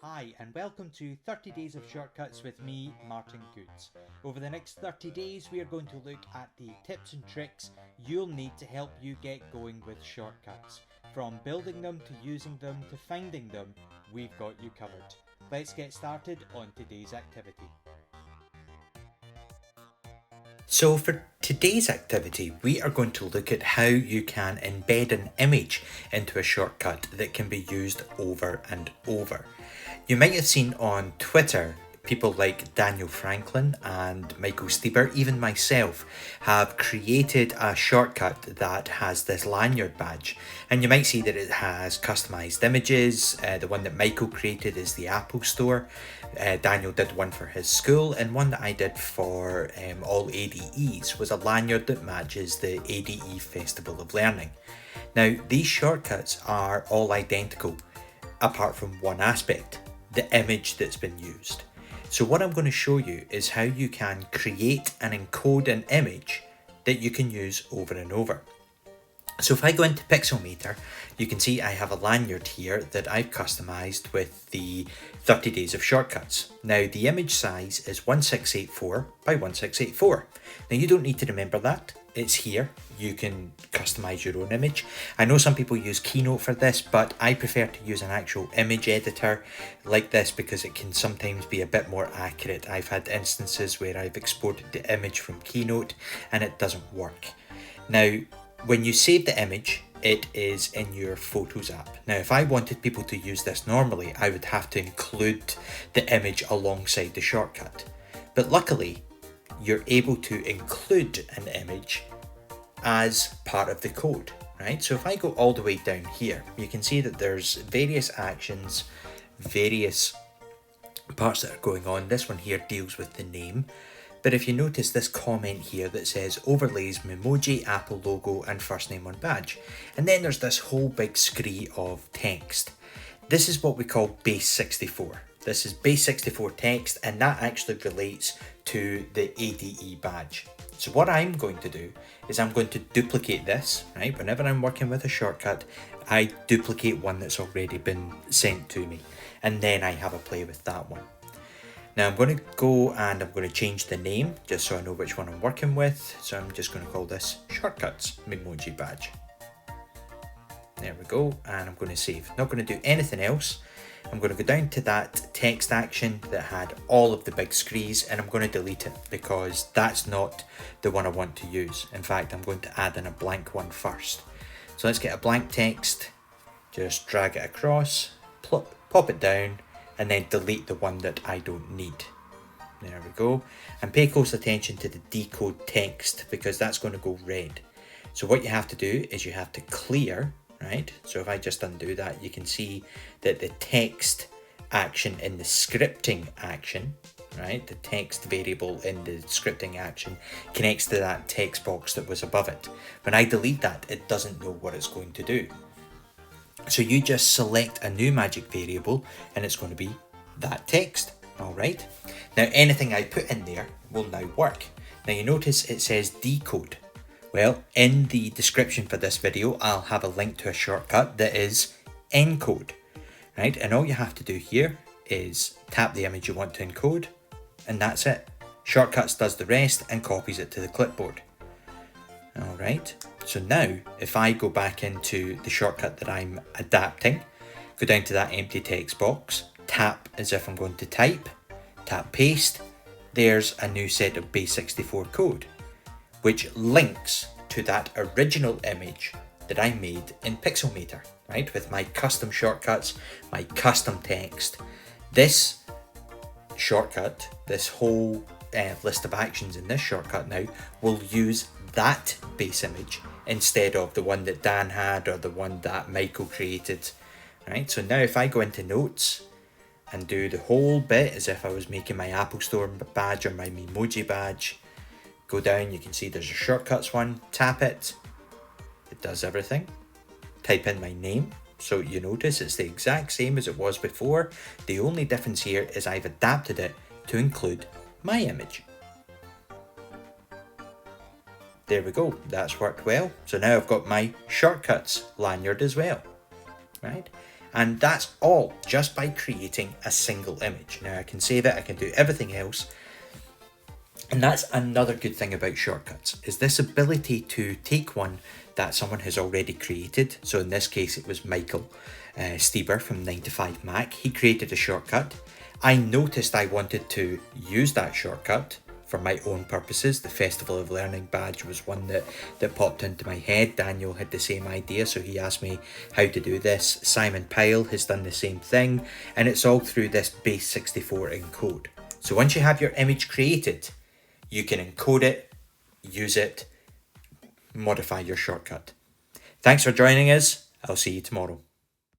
Hi, and welcome to 30 Days of Shortcuts with me, Martin Goods. Over the next 30 days, we are going to look at the tips and tricks you'll need to help you get going with shortcuts. From building them to using them to finding them, we've got you covered. Let's get started on today's activity. So for today's activity, we are going to look at how you can embed an image into a shortcut that can be used over and over. You might have seen on Twitter, people like Daniel Franklin and Michael Stieber, even myself, have created a shortcut that has this lanyard badge. And you might see that it has customized images. The one that Michael created is the Apple Store. Daniel did one for his school, and one that I did for all ADEs was a lanyard that matches the ADE Festival of Learning. Now, these shortcuts are all identical, apart from one aspect, the image that's been used. So what I'm going to show you is how you can create and encode an image that you can use over and over. So if I go into Pixelmator, you can see I have a lanyard here that I've customized with the 30 Days of Shortcuts. Now the image size is 1684 by 1684. Now you don't need to remember that, it's here. You can customize your own image. I know some people use Keynote for this, but I prefer to use an actual image editor like this because it can sometimes be a bit more accurate. I've had instances where I've exported the image from Keynote and it doesn't work. Now, when you save the image, it is in your Photos app. Now, if I wanted people to use this normally, I would have to include the image alongside the shortcut. But luckily, you're able to include an image as part of the code, right? So if I go all the way down here, you can see that there's various actions, various parts that are going on. This one here deals with the name. But if you notice this comment here that says overlays Memoji, Apple logo and first name on badge. And then there's this whole big scree of text. This is what we call Base64. This is Base64 text, and that actually relates to the ADE badge. So what I'm going to do is I'm going to duplicate this, right? Whenever I'm working with a shortcut, I duplicate one that's already been sent to me. And then I have a play with that one. Now I'm going to go and I'm going to change the name just so I know which one I'm working with. So I'm just going to call this Shortcuts Memoji Badge. There we go, and I'm going to save. Not going to do anything else. I'm going to go down to that text action that had all of the big screes, and I'm going to delete it because that's not the one I want to use. In fact, I'm going to add in a blank one first. So let's get a blank text, just drag it across, pop it down, and then delete the one that I don't need. There we go. And pay close attention to the decode text because that's going to go red. So what you have to do is you have to clear, right? So if I just undo that, you can see that the text action in the scripting action, right? The text variable in the scripting action connects to that text box that was above it. When I delete that, it doesn't know what it's going to do. So you just select a new magic variable and it's going to be that text. All right. Now anything I put in there will now work. Now you notice it says decode. Well, in the description for this video, I'll have a link to a shortcut that is encode, right? And all you have to do here is tap the image you want to encode, and that's it. Shortcuts does the rest and copies it to the clipboard. All right. So now, if I go back into the shortcut that I'm adapting, go down to that empty text box, tap as if I'm going to type, tap paste, there's a new set of Base64 code, which links to that original image that I made in Pixelmator, right? With my custom shortcuts, my custom text. This shortcut, this whole list of actions in this shortcut now will use that base image instead of the one that Dan had or the one that Michael created, right? So now if I go into notes and do the whole bit as if I was making my Apple Store badge or my Memoji badge, go down, you can see there's a shortcuts one, tap it, it does everything. Type in my name, so you notice it's the exact same as it was before. The only difference here is I've adapted it to include my image. There we go, that's worked well. So now I've got my shortcuts lanyard as well, right? And that's all just by creating a single image. Now I can save it, I can do everything else. And that's another good thing about shortcuts, is this ability to take one that someone has already created. So in this case, it was Michael Stieber from 9to5Mac. He created a shortcut. I noticed I wanted to use that shortcut for my own purposes. The Festival of Learning badge was one that popped into my head. Daniel had the same idea, so he asked me how to do this. Simon Pyle has done the same thing, and it's all through this Base64 Encode. So once you have your image created, you can encode it, use it, modify your shortcut. Thanks for joining us. I'll see you tomorrow.